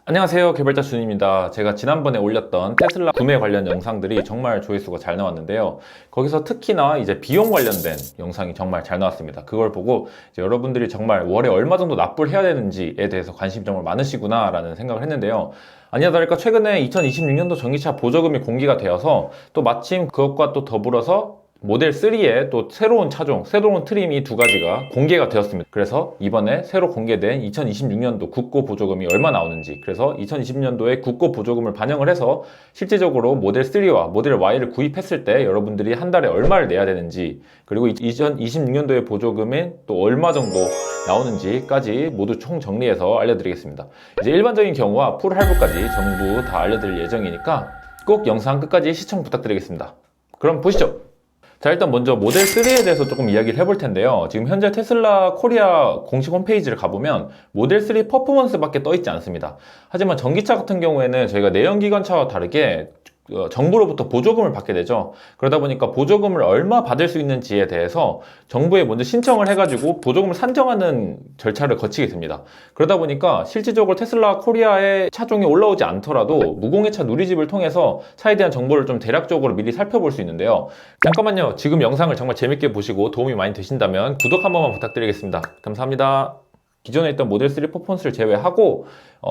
안녕하세요, 개발자 준입니다. 제가 지난번에 올렸던 테슬라 구매 관련 영상들이 정말 조회수가 잘 나왔는데요. 거기서 특히나 이제 비용 관련된 영상이 정말 잘 나왔습니다. 그걸 보고 이제 여러분들이 정말 월에 얼마 정도 납부를 해야 되는지에 대해서 관심이 정말 많으시구나 라는 생각을 했는데요. 아니나 다를까 최근에 2026년도 전기차 보조금이 공개가 되어서 또 마침 그것과 또 더불어서 모델 3에 또 새로운 차종, 새로운 트림이 두 가지가 공개가 되었습니다. 그래서 이번에 새로 공개된 2026년도 국고 보조금이 얼마 나오는지, 그래서 2020년도에 국고 보조금을 반영을 해서 실제적으로 모델 3와 모델 Y를 구입했을 때 여러분들이 한 달에 얼마를 내야 되는지, 그리고 2026년도에 보조금이 또 얼마 정도 나오는지까지 모두 총 정리해서 알려드리겠습니다. 이제 일반적인 경우와 풀 할부까지 전부 다 알려드릴 예정이니까 꼭 영상 끝까지 시청 부탁드리겠습니다. 그럼 보시죠. 자, 일단 먼저 모델 3에 대해서 조금 이야기를 해볼 텐데요. 지금 현재 테슬라 코리아 공식 홈페이지를 가보면 모델 3 퍼포먼스밖에 떠 있지 않습니다. 하지만 전기차 같은 경우에는 저희가 내연기관차와 다르게 정부로부터 보조금을 받게 되죠. 그러다 보니까 보조금을 얼마 받을 수 있는지에 대해서 정부에 먼저 신청을 해가지고 보조금을 산정하는 절차를 거치게 됩니다. 그러다 보니까 실질적으로 테슬라 코리아의 차종이 올라오지 않더라도 무공해차 누리집을 통해서 차에 대한 정보를 좀 대략적으로 미리 살펴볼 수 있는데요. 잠깐만요. 지금 영상을 정말 재밌게 보시고 도움이 많이 되신다면 구독 한 번만 부탁드리겠습니다. 감사합니다. 기존에 있던 모델 3 퍼포먼스를 제외하고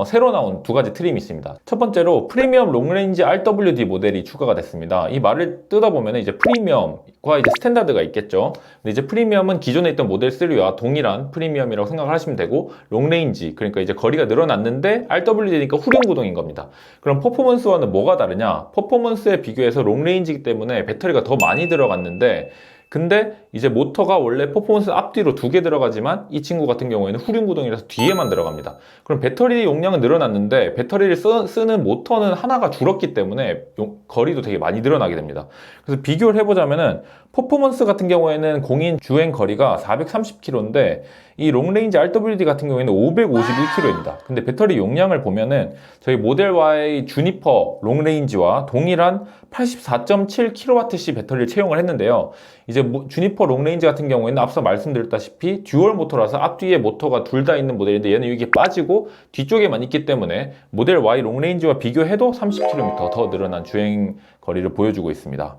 새로 나온 두 가지 트림이 있습니다. 첫 번째로 프리미엄 롱레인지 RWD 모델이 추가가 됐습니다. 이 말을 뜯어보면 이제 프리미엄과 이제 스탠다드가 있겠죠. 근데 이제 프리미엄은 기존에 있던 모델 3와 동일한 프리미엄이라고 생각을 하시면 되고, 롱레인지, 그러니까 이제 거리가 늘어났는데 RWD니까 후륜 구동인 겁니다. 그럼 퍼포먼스와는 뭐가 다르냐? 퍼포먼스에 비교해서 롱레인지이기 때문에 배터리가 더 많이 들어갔는데, 근데 이제 모터가 원래 퍼포먼스 앞뒤로 두 개 들어가지만 이 친구 같은 경우에는 후륜 구동이라서 뒤에만 들어갑니다. 그럼 배터리 용량은 늘어났는데 배터리를 쓰는 모터는 하나가 줄었기 때문에 거리도 되게 많이 늘어나게 됩니다. 그래서 비교를 해보자면은 퍼포먼스 같은 경우에는 공인 주행 거리가 430km인데 이 롱레인지 RWD 같은 경우에는 551km입니다. 근데 배터리 용량을 보면은 저희 모델 Y 주니퍼 롱레인지와 동일한 84.7kWh 배터리를 채용을 했는데요. 이제 주니퍼 롱레인지 같은 경우에는 앞서 말씀드렸다시피 듀얼 모터라서 앞뒤에 모터가 둘 다 있는 모델인데 얘는 여기 빠지고 뒤쪽에만 있기 때문에 모델 Y 롱레인지와 비교해도 30km 더 늘어난 주행 거리를 보여주고 있습니다.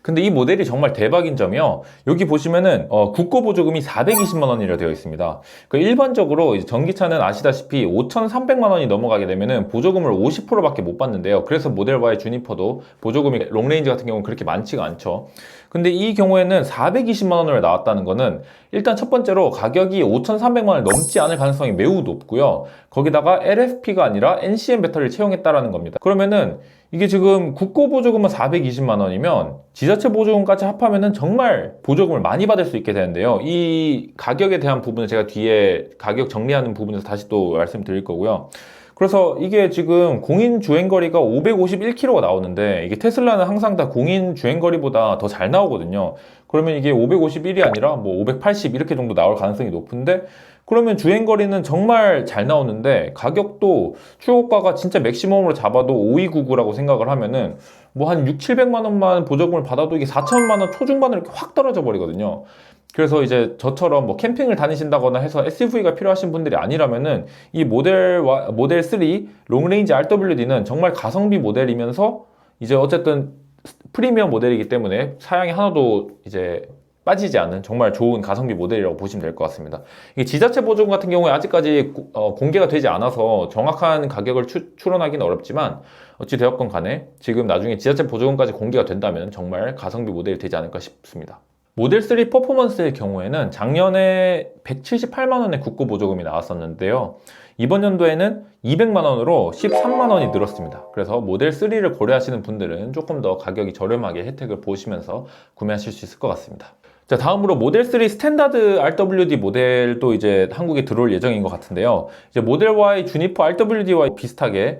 근데 이 모델이 정말 대박인 점이요. 여기 보시면은 국고 보조금이 420만 원이라 되어 있습니다. 그러니까 일반적으로 전기차는 아시다시피 5,300만 원이 넘어가게 되면은 보조금을 50%밖에 못 받는데요. 그래서 모델 Y 주니퍼도 보조금이 롱레인지 같은 경우는 그렇게 많지가 않죠. 근데 이 경우에는 420만 원으로 나왔다는 거는 일단 첫 번째로 가격이 5,300만 원을 넘지 않을 가능성이 매우 높고요. 거기다가 LFP가 아니라 NCM 배터리를 채용했다라는 겁니다. 그러면은 이게 지금 국고 보조금은 420만 원이면 지자체 보조금까지 합하면은 정말 보조금을 많이 받을 수 있게 되는데요. 이 가격에 대한 부분은 제가 뒤에 가격 정리하는 부분에서 다시 또 말씀드릴 거고요. 그래서 이게 지금 공인 주행거리가 551km가 나오는데 이게 테슬라는 항상 다 공인 주행거리보다 더 잘 나오거든요. 그러면 이게 551이 아니라 뭐 580 이렇게 정도 나올 가능성이 높은데, 그러면 주행거리는 정말 잘 나오는데 가격도 최고가가 진짜 맥시멈으로 잡아도 5299라고 생각을 하면은 뭐 한 6, 700만 원만 보조금을 받아도 이게 4천만 원 초중반으로 이렇게 확 떨어져 버리거든요. 그래서 이제 저처럼 뭐 캠핑을 다니신다거나 해서 SUV가 필요하신 분들이 아니라면은 이 모델 3 롱레인지 RWD는 정말 가성비 모델이면서 이제 어쨌든 프리미엄 모델이기 때문에 사양이 하나도 이제 빠지지 않는 정말 좋은 가성비 모델이라고 보시면 될 것 같습니다. 이게 지자체 보조금 같은 경우에 아직까지 공개가 되지 않아서 정확한 가격을 추론하기는 어렵지만 어찌 되었건 간에 지금 나중에 지자체 보조금까지 공개가 된다면 정말 가성비 모델이 되지 않을까 싶습니다. 모델 3 퍼포먼스의 경우에는 작년에 178만 원의 국고 보조금이 나왔었는데요. 이번 연도에는 200만 원으로 13만 원이 늘었습니다. 그래서 모델 3를 고려하시는 분들은 조금 더 가격이 저렴하게 혜택을 보시면서 구매하실 수 있을 것 같습니다. 자, 다음으로 모델 3 스탠다드 RWD 모델도 이제 한국에 들어올 예정인 것 같은데요. 이제 모델 Y 주니퍼 RWD와 비슷하게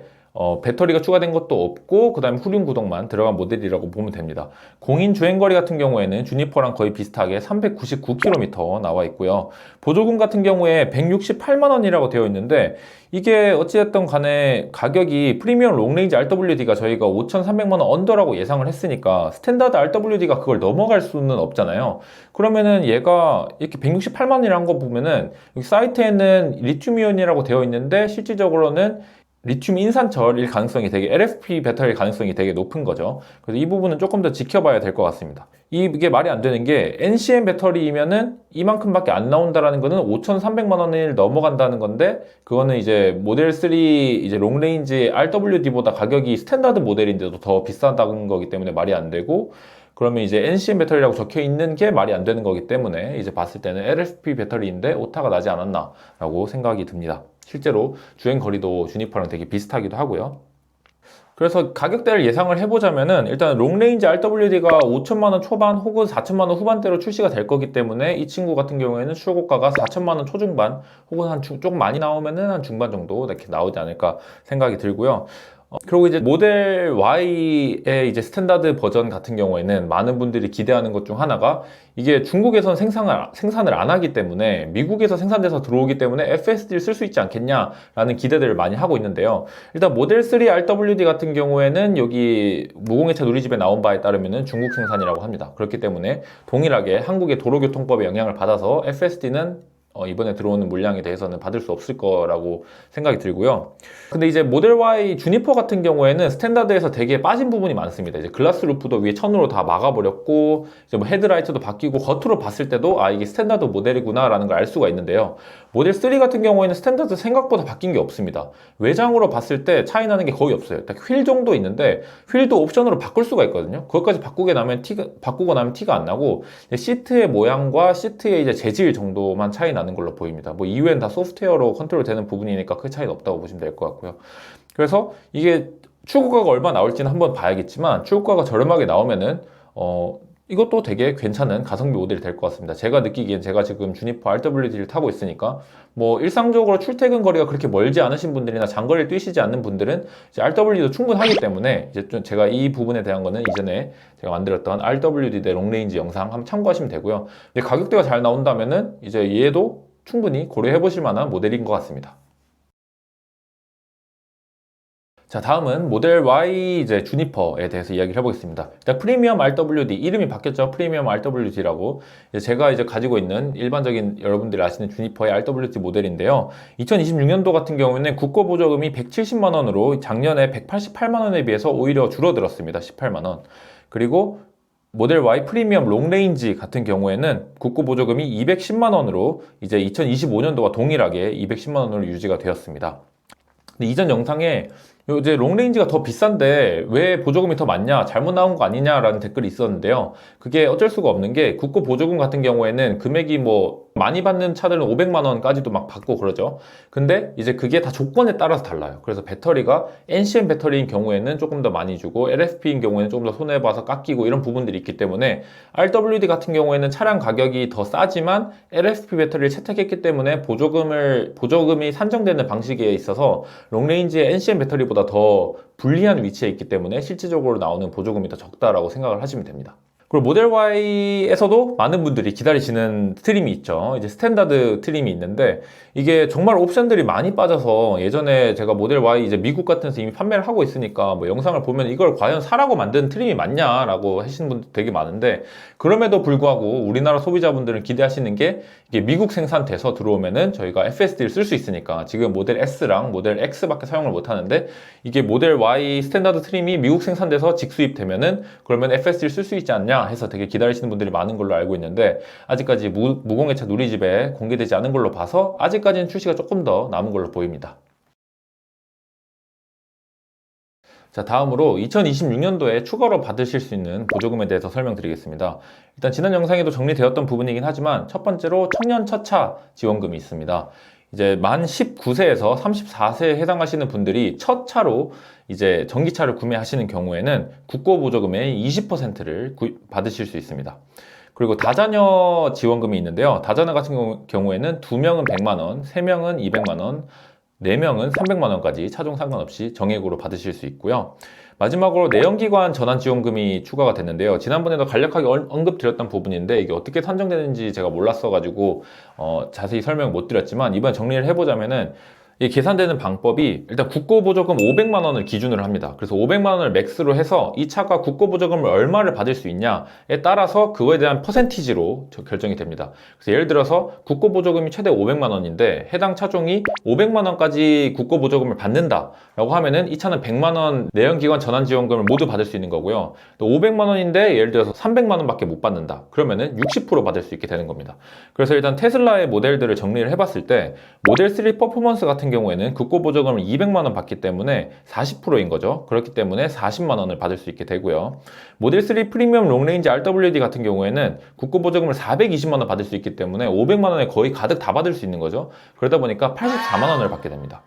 배터리가 추가된 것도 없고 그 다음에 후륜 구동만 들어간 모델이라고 보면 됩니다. 공인 주행거리 같은 경우에는 주니퍼랑 거의 비슷하게 399km 나와 있고요. 보조금 같은 경우에 168만 원이라고 되어 있는데 이게 어찌됐든 간에 가격이 프리미엄 롱레인지 RWD가 저희가 5,300만 원 언더라고 예상을 했으니까 스탠다드 RWD가 그걸 넘어갈 수는 없잖아요. 그러면은 얘가 이렇게 168만 원이라는 거 보면은 여기 사이트에는 리튬이온이라고 되어 있는데 실질적으로는 리튬 인산철일 가능성이 되게 LFP 배터리 가능성이 되게 높은 거죠. 그래서 이 부분은 조금 더 지켜봐야 될 것 같습니다. 이게 말이 안 되는 게 NCM 배터리이면은 이만큼밖에 안 나온다라는 거는 5,300만 원을 넘어간다는 건데 그거는 이제 모델 3 이제 롱레인지 RWD보다 가격이 스탠다드 모델인데도 더 비싸다는 거기 때문에 말이 안 되고 그러면 이제 NCM 배터리라고 적혀 있는 게 말이 안 되는 거기 때문에 이제 봤을 때는 LFP 배터리인데 오타가 나지 않았나라고 생각이 듭니다. 실제로 주행 거리도 주니퍼랑 되게 비슷하기도 하고요. 그래서 가격대를 예상을 해보자면은 일단 롱레인지 RWD가 5천만 원 초반 혹은 4천만 원 후반대로 출시가 될 거기 때문에 이 친구 같은 경우에는 출고가가 4천만 원 초중반 혹은 조금 많이 나오면은 한 중반 정도 이렇게 나오지 않을까 생각이 들고요. 그리고 이제 모델 Y의 이제 스탠다드 버전 같은 경우에는 많은 분들이 기대하는 것 중 하나가 이게 중국에선 생산을 안 하기 때문에 미국에서 생산돼서 들어오기 때문에 FSD를 쓸 수 있지 않겠냐라는 기대들을 많이 하고 있는데요. 일단 모델 3 RWD 같은 경우에는 여기 무공해차 누리집에 나온 바에 따르면 중국 생산이라고 합니다. 그렇기 때문에 동일하게 한국의 도로교통법에 영향을 받아서 FSD는 이번에 들어오는 물량에 대해서는 받을 수 없을 거라고 생각이 들고요. 근데 이제 모델 Y 주니퍼 같은 경우에는 스탠다드에서 되게 빠진 부분이 많습니다. 이제 글라스 루프도 위에 천으로 다 막아버렸고, 이제 뭐 헤드라이트도 바뀌고, 겉으로 봤을 때도 이게 스탠다드 모델이구나 라는 걸 알 수가 있는데요. 모델 3 같은 경우에는 스탠다드 생각보다 바뀐 게 없습니다. 외장으로 봤을 때 차이 나는 게 거의 없어요. 딱 휠 정도 있는데, 휠도 옵션으로 바꿀 수가 있거든요. 그것까지 바꾸고 나면 티가 안 나고, 시트의 모양과 시트의 이제 재질 정도만 차이 나는 걸로 보입니다. 뭐 이외엔 다 소프트웨어로 컨트롤 되는 부분이니까 큰 차이는 없다고 보시면 될 것 같고요. 그래서 이게 출고가가 얼마 나올지는 한번 봐야겠지만 출고가가 저렴하게 나오면은 이것도 되게 괜찮은 가성비 모델이 될 것 같습니다. 제가 느끼기엔 제가 지금 주니퍼 RWD를 타고 있으니까 뭐 일상적으로 출퇴근 거리가 그렇게 멀지 않으신 분들이나 장거리를 뛰시지 않는 분들은 이제 RWD도 충분하기 때문에 이제 좀 제가 이 부분에 대한 거는 이전에 제가 만들었던 RWD 대 롱레인지 영상 한번 참고하시면 되고요. 근데 가격대가 잘 나온다면은 이제 얘도 충분히 고려해 보실 만한 모델인 것 같습니다. 자, 다음은 모델 Y 이제 주니퍼에 대해서 이야기를 해보겠습니다. 일단 프리미엄 RWD, 이름이 바뀌었죠. 프리미엄 RWD라고. 제가 이제 가지고 있는 일반적인 여러분들이 아시는 주니퍼의 RWD 모델인데요. 2026년도 같은 경우에는 국고보조금이 170만 원으로 작년에 188만 원에 비해서 오히려 줄어들었습니다. 18만 원. 그리고 모델 Y 프리미엄 롱레인지 같은 경우에는 국고보조금이 210만 원으로 이제 2025년도와 동일하게 210만 원으로 유지가 되었습니다. 근데 이전 영상에 이제 롱레인지가 더 비싼데 왜 보조금이 더 많냐, 잘못 나온 거 아니냐라는 댓글이 있었는데요. 그게 어쩔 수가 없는 게 국고 보조금 같은 경우에는 금액이 뭐 많이 받는 차들은 500만 원까지도 막 받고 그러죠. 근데 이제 그게 다 조건에 따라서 달라요. 그래서 배터리가 NCM 배터리인 경우에는 조금 더 많이 주고 LFP인 경우에는 조금 더 손해봐서 깎이고 이런 부분들이 있기 때문에 RWD 같은 경우에는 차량 가격이 더 싸지만 LFP 배터리를 채택했기 때문에 보조금이 산정되는 방식에 있어서 롱레인지의 NCM 배터리보다 더 불리한 위치에 있기 때문에 실질적으로 나오는 보조금이 더 적다라고 생각을 하시면 됩니다. 그리고 모델 Y에서도 많은 분들이 기다리시는 트림이 있죠. 이제 스탠다드 트림이 있는데 이게 정말 옵션들이 많이 빠져서 예전에 제가 모델 Y 이제 미국 같은 데서 이미 판매를 하고 있으니까 뭐 영상을 보면 이걸 과연 사라고 만든 트림이 맞냐라고 하시는 분들 되게 많은데 그럼에도 불구하고 우리나라 소비자분들은 기대하시는 게 이게 미국 생산돼서 들어오면은 저희가 FSD를 쓸 수 있으니까 지금 모델 S랑 모델 X밖에 사용을 못 하는데 이게 모델 Y 스탠다드 트림이 미국 생산돼서 직수입되면은 그러면 FSD를 쓸 수 있지 않냐 해서 되게 기다리시는 분들이 많은 걸로 알고 있는데 아직까지 무공해차 누리집에 공개되지 않은 걸로 봐서 아직까지는 출시가 조금 더 남은 걸로 보입니다. 자, 다음으로 2026년도에 추가로 받으실 수 있는 보조금에 대해서 설명드리겠습니다. 일단 지난 영상에도 정리되었던 부분이긴 하지만 첫 번째로 청년 첫차 지원금이 있습니다. 이제 만 19세에서 34세에 해당하시는 분들이 첫 차로 이제 전기차를 구매하시는 경우에는 국고보조금의 20%를 받으실 수 있습니다. 그리고 다자녀 지원금이 있는데요. 다자녀 같은 경우에는 2명은 100만 원, 3명은 200만 원, 4명은 300만 원까지 차종 상관없이 정액으로 받으실 수 있고요. 마지막으로 내연기관 전환 지원금이 추가가 됐는데요. 지난번에도 간략하게 언급드렸던 부분인데 이게 어떻게 산정되는지 제가 몰랐어가지고 자세히 설명 못 드렸지만 이번에 정리를 해보자면은 이 계산되는 방법이 일단 국고보조금 500만 원을 기준으로 합니다. 그래서 500만 원을 맥스로 해서 이 차가 국고보조금을 얼마를 받을 수 있냐에 따라서 그거에 대한 퍼센티지로 결정이 됩니다. 그래서 예를 들어서 국고보조금이 최대 500만 원인데 해당 차종이 500만 원까지 국고보조금을 받는다라고 하면은 이 차는 100만 원 내연기관 전환지원금을 모두 받을 수 있는 거고요. 또 500만 원인데 예를 들어서 300만 원밖에 못 받는다. 그러면은 60% 받을 수 있게 되는 겁니다. 그래서 일단 테슬라의 모델들을 정리를 해봤을 때 모델 3 퍼포먼스 같은 경우에는 국고보조금을 200만 원 받기 때문에 40%인 거죠. 그렇기 때문에 40만 원을 받을 수 있게 되고요. 모델 3 프리미엄 롱레인지 RWD 같은 경우에는 국고보조금을 420만 원 받을 수 있기 때문에 500만 원에 거의 가득 다 받을 수 있는 거죠. 그러다 보니까 84만 원을 받게 됩니다.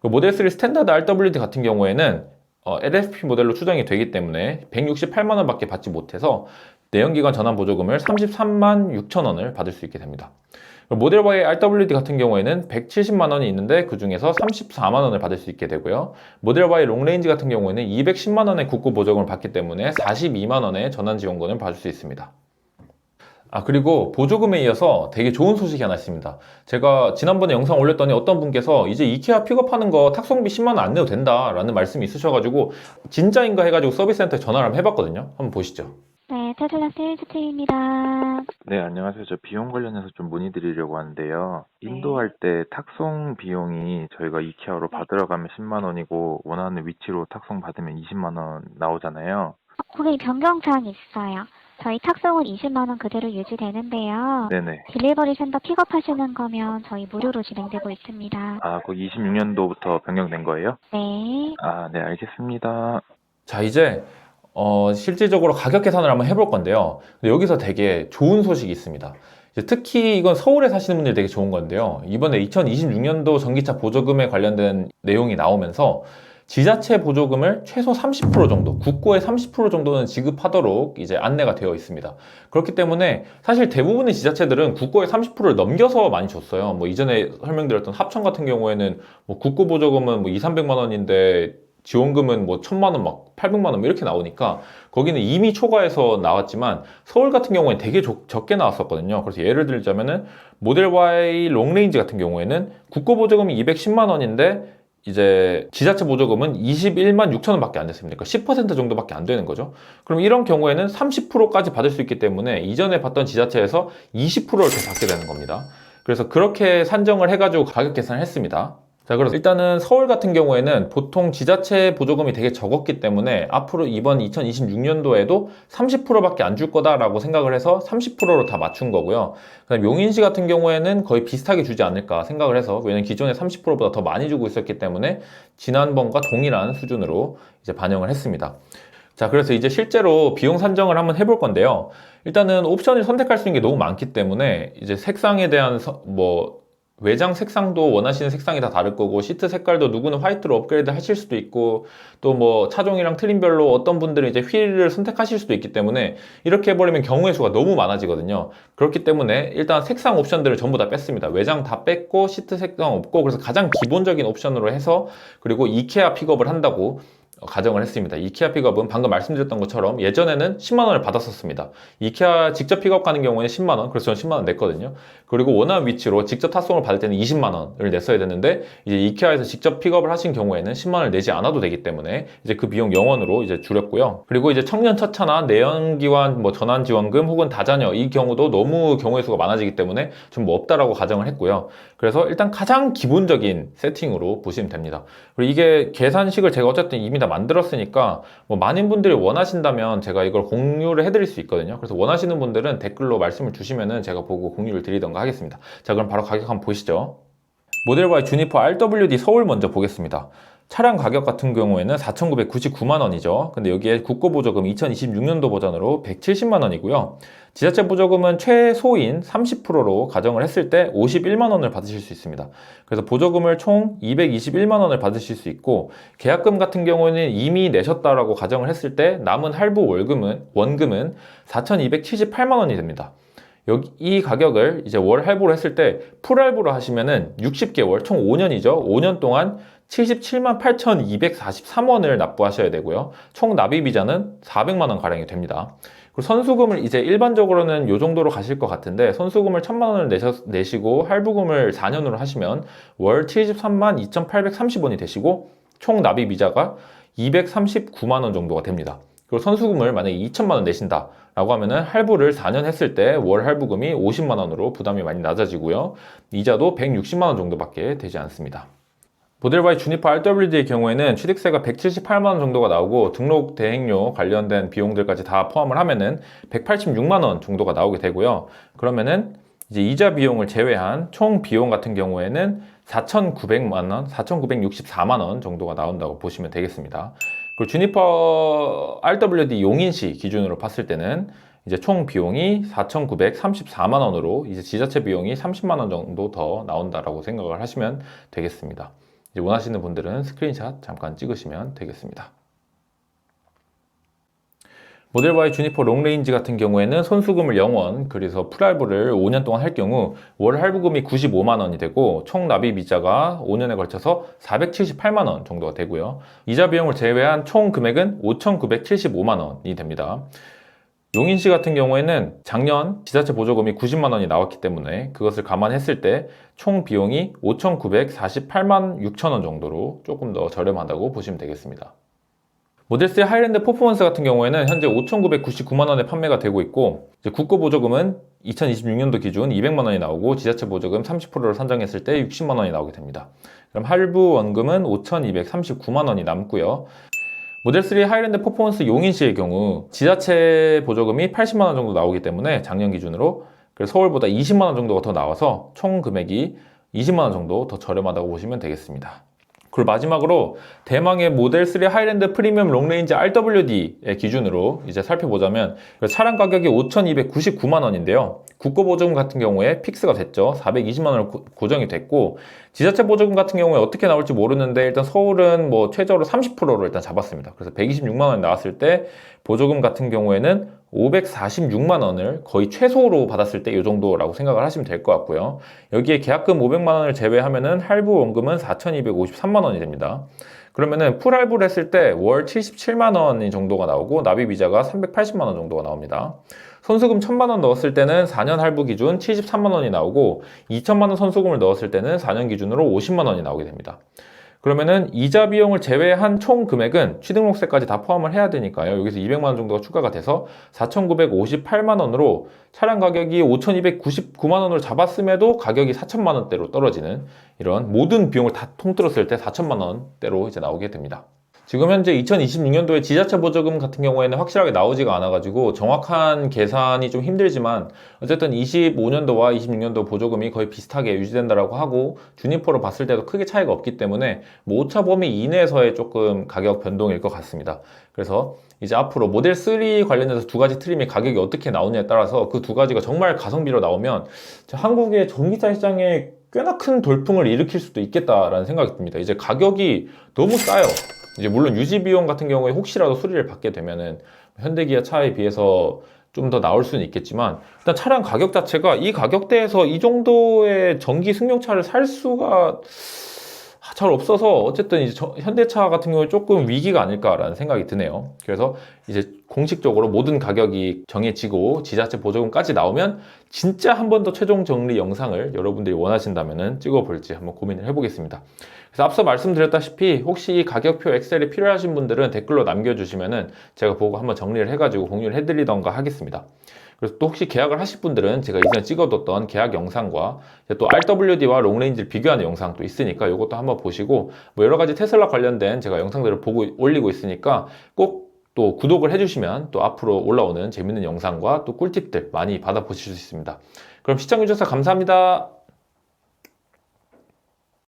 모델 3 스탠다드 RWD 같은 경우에는 LFP 모델로 추정이 되기 때문에 168만 원밖에 받지 못해서 내연기관 전환 보조금을 33만 6천 원을 받을 수 있게 됩니다. 모델 Y RWD 같은 경우에는 170만 원이 있는데 그 중에서 34만 원을 받을 수 있게 되고요. 모델 Y 롱레인지 같은 경우에는 210만 원의 국고 보조금을 받기 때문에 42만 원의 전환 지원금을 받을 수 있습니다. 그리고 보조금에 이어서 되게 좋은 소식이 하나 있습니다. 제가 지난번에 영상 올렸더니 어떤 분께서 이제 이케아 픽업하는 거 탁송비 10만 원 안 내도 된다라는 말씀이 있으셔가지고 진짜인가 해가지고 서비스센터에 전화를 한번 해봤거든요. 한번 보시죠. 네, 테슬라 세일즈팀입니다. 네, 안녕하세요. 저 비용 관련해서 좀 문의드리려고 하는데요. 인도할 때 탁송 비용이 저희가 이케아로 받으러 가면 10만 원이고 원하는 위치로 탁송 받으면 20만 원 나오잖아요. 고객님 변경 사항이 있어요. 저희 탁송은 20만 원 그대로 유지되는데요. 네네. 딜리버리 센터 픽업하시는 거면 저희 무료로 진행되고 있습니다. 거기 26년도부터 변경된 거예요? 네. 네, 알겠습니다. 자, 이제 실질적으로 가격 계산을 한번 해볼 건데요. 근데 여기서 되게 좋은 소식이 있습니다. 이제 특히 이건 서울에 사시는 분들이 되게 좋은 건데요. 이번에 2026년도 전기차 보조금에 관련된 내용이 나오면서 지자체 보조금을 최소 30% 정도, 국고의 30% 정도는 지급하도록 이제 안내가 되어 있습니다. 그렇기 때문에 사실 대부분의 지자체들은 국고의 30%를 넘겨서 많이 줬어요. 뭐 이전에 설명드렸던 합천 같은 경우에는 뭐 국고 보조금은 뭐 2, 300만 원인데 지원금은 뭐 1000만 원, 막 800만 원 이렇게 나오니까 거기는 이미 초과해서 나왔지만 서울 같은 경우에 되게 적게 나왔었거든요. 그래서 예를 들자면은 모델 Y 롱레인지 같은 경우에는 국고 보조금이 210만 원인데 이제 지자체 보조금은 21만 6천 원밖에 안 됐습니까? 10% 정도밖에 안 되는 거죠. 그럼 이런 경우에는 30%까지 받을 수 있기 때문에 이전에 받던 지자체에서 20%를 더 받게 되는 겁니다. 그래서 그렇게 산정을 해가지고 가격 계산을 했습니다. 자, 그래서 일단은 서울 같은 경우에는 보통 지자체 보조금이 되게 적었기 때문에 앞으로 이번 2026년도에도 30%밖에 안 줄 거다라고 생각을 해서 30%로 다 맞춘 거고요. 그다음 용인시 같은 경우에는 거의 비슷하게 주지 않을까 생각을 해서, 왜냐면 기존에 30%보다 더 많이 주고 있었기 때문에 지난번과 동일한 수준으로 이제 반영을 했습니다. 자, 그래서 이제 실제로 비용 산정을 한번 해볼 건데요. 일단은 옵션을 선택할 수 있는 게 너무 많기 때문에 이제 색상에 대한 외장 색상도 원하시는 색상이 다 다를 거고, 시트 색깔도 누구는 화이트로 업그레이드 하실 수도 있고, 또 뭐 차종이랑 트림별로 어떤 분들은 이제 휠을 선택하실 수도 있기 때문에 이렇게 해버리면 경우의 수가 너무 많아지거든요. 그렇기 때문에 일단 색상 옵션들을 전부 다 뺐습니다. 외장 다 뺐고 시트 색상 없고, 그래서 가장 기본적인 옵션으로 해서, 그리고 이케아 픽업을 한다고 가정을 했습니다. 이케아 픽업은 방금 말씀드렸던 것처럼 예전에는 10만 원을 받았었습니다. 이케아 직접 픽업 가는 경우에는 10만 원, 그래서 저는 10만 원 냈거든요. 그리고 원하는 위치로 직접 탑송을 받을 때는 20만 원을 냈어야 되는데, 이제 이케아에서 직접 픽업을 하신 경우에는 10만 원을 내지 않아도 되기 때문에 이제 그 비용 0원으로 이제 줄였고요. 그리고 이제 청년 첫차나 내연기관 뭐 전환 지원금 혹은 다자녀, 이 경우도 너무 경우의 수가 많아지기 때문에 좀 뭐 없다라고 가정을 했고요. 그래서 일단 가장 기본적인 세팅으로 보시면 됩니다. 그리고 이게 계산식을 제가 어쨌든 이미 다 만들었으니까 뭐 많은 분들이 원하신다면 제가 이걸 공유를 해드릴 수 있거든요. 그래서 원하시는 분들은 댓글로 말씀을 주시면은 제가 보고 공유를 드리던가 하겠습니다. 자, 그럼 바로 가격 한번 보시죠. 모델 Y 주니퍼 RWD 서울 먼저 보겠습니다. 차량 가격 같은 경우에는 4,999만 원이죠. 근데 여기에 국고 보조금 2026년도 버전으로 170만 원이고요. 지자체 보조금은 최소인 30%로 가정을 했을 때 51만 원을 받으실 수 있습니다. 그래서 보조금을 총 221만 원을 받으실 수 있고, 계약금 같은 경우에는 이미 내셨다라고 가정을 했을 때 남은 할부 원금은 4,278만 원이 됩니다. 이 가격을 이제 월 할부로 했을 때 풀 할부로 하시면은 60개월, 총 5년이죠. 5년 동안 77만 8,243원을 납부하셔야 되고요. 총 납입 이자는 400만 원 가량이 됩니다. 그리고 선수금을 이제 일반적으로는 이 정도로 가실 것 같은데 선수금을 1,000만 원을 내시고 할부금을 4년으로 하시면 월 73만 2,830원이 되시고 총 납입 이자가 239만 원 정도가 됩니다. 그리고 선수금을 만약에 2천만 원 내신다 라고 하면은 할부를 4년 했을 때 월 할부금이 50만 원으로 부담이 많이 낮아지고요. 이자도 160만 원 정도밖에 되지 않습니다. 모델 Y 주니퍼 RWD의 경우에는 취득세가 178만 원 정도가 나오고 등록 대행료 관련된 비용들까지 다 포함을 하면은 186만 원 정도가 나오게 되고요. 그러면은 이제 이자 비용을 제외한 총 비용 같은 경우에는 4,900만 원, 4,964만 원 정도가 나온다고 보시면 되겠습니다. 그리고 주니퍼 RWD 용인시 기준으로 봤을 때는 이제 총 비용이 4,934만 원으로 이제 지자체 비용이 30만 원 정도 더 나온다라고 생각을 하시면 되겠습니다. 이제 원하시는 분들은 스크린샷 잠깐 찍으시면 되겠습니다. 모델 Y 주니퍼 롱레인지 같은 경우에는 손수금을 0원, 그래서 풀할부를 5년 동안 할 경우 월 할부금이 95만 원이 되고 총 납입 이자가 5년에 걸쳐서 478만 원 정도가 되고요. 이자 비용을 제외한 총 금액은 5,975만 원이 됩니다. 용인시 같은 경우에는 작년 지자체 보조금이 90만 원이 나왔기 때문에 그것을 감안했을 때 총 비용이 5,948만 6천 원 정도로 조금 더 저렴하다고 보시면 되겠습니다. 모델3 하이랜드 퍼포먼스 같은 경우에는 현재 5,999만 원에 판매가 되고 있고 이제 국고 보조금은 2026년도 기준 200만 원이 나오고 지자체 보조금 30%를 산정했을 때 60만 원이 나오게 됩니다. 그럼 할부 원금은 5,239만 원이 남고요. 모델3 하이랜드 퍼포먼스 용인시의 경우 지자체 보조금이 80만 원 정도 나오기 때문에 작년 기준으로 그래서 서울보다 20만 원 정도가 더 나와서 총 금액이 20만 원 정도 더 저렴하다고 보시면 되겠습니다. 그리고 마지막으로 대망의 모델3 하이랜드 프리미엄 롱레인지 RWD의 기준으로 이제 살펴보자면 차량 가격이 5,299만 원인데요. 국고 보조금 같은 경우에 픽스가 됐죠. 420만 원을 고정이 됐고 지자체 보조금 같은 경우에 어떻게 나올지 모르는데 일단 서울은 뭐 최저로 30%로 일단 잡았습니다. 그래서 126만 원이 나왔을 때 보조금 같은 경우에는 546만 원을 거의 최소로 받았을 때 이 정도라고 생각을 하시면 될 것 같고요. 여기에 계약금 500만 원을 제외하면은 할부 원금은 4,253만 원이 됩니다. 그러면은 풀 할부를 했을 때 월 77만 원 정도가 나오고 납입 이자가 380만 원 정도가 나옵니다. 선수금 1,000만 원 넣었을 때는 4년 할부 기준 73만 원이 나오고 2천만 원 선수금을 넣었을 때는 4년 기준으로 50만 원이 나오게 됩니다. 그러면은 이자 비용을 제외한 총 금액은 취등록세까지 다 포함을 해야 되니까요. 여기서 200만 원 정도가 추가가 돼서 4,958만 원으로 차량 가격이 5,299만 원으로 잡았음에도 가격이 4천만 원대로 떨어지는 이런 모든 비용을 다 통틀었을 때 4천만 원대로 이제 나오게 됩니다. 지금 현재 2026년도에 지자체 보조금 같은 경우에는 확실하게 나오지가 않아가지고 정확한 계산이 좀 힘들지만 어쨌든 25년도와 26년도 보조금이 거의 비슷하게 유지된다라고 하고 주니퍼로 봤을 때도 크게 차이가 없기 때문에 뭐 오차 범위 이내에서의 조금 가격 변동일 것 같습니다. 그래서 이제 앞으로 모델 3 관련해서 두 가지 트림의 가격이 어떻게 나오냐에 따라서 그 두 가지가 정말 가성비로 나오면 한국의 전기차 시장에 꽤나 큰 돌풍을 일으킬 수도 있겠다라는 생각이 듭니다. 이제 가격이 너무 싸요. 이제 물론 유지 비용 같은 경우에 혹시라도 수리를 받게 되면은 현대기아 차에 비해서 좀 더 나올 수는 있겠지만 일단 차량 가격 자체가 이 가격대에서 이 정도의 전기 승용차를 살 수가 잘 없어서 어쨌든 이제 현대차 같은 경우에 조금 위기가 아닐까라는 생각이 드네요. 그래서 이제 공식적으로 모든 가격이 정해지고 지자체 보조금까지 나오면 진짜 한 번 더 최종 정리 영상을 여러분들이 원하신다면 찍어볼지 한번 고민을 해보겠습니다. 그래서 앞서 말씀드렸다시피 혹시 이 가격표 엑셀이 필요하신 분들은 댓글로 남겨주시면은 제가 보고 한번 정리를 해가지고 공유를 해드리던가 하겠습니다. 그래서 또 혹시 계약을 하실 분들은 제가 이전에 찍어뒀던 계약 영상과 또 RWD와 롱레인지를 비교하는 영상도 있으니까 이것도 한번 보시고 뭐 여러 가지 테슬라 관련된 제가 영상들을 보고 올리고 있으니까 꼭 또 구독을 해주시면 또 앞으로 올라오는 재밌는 영상과 또 꿀팁들 많이 받아보실 수 있습니다. 그럼 시청해주셔서 감사합니다.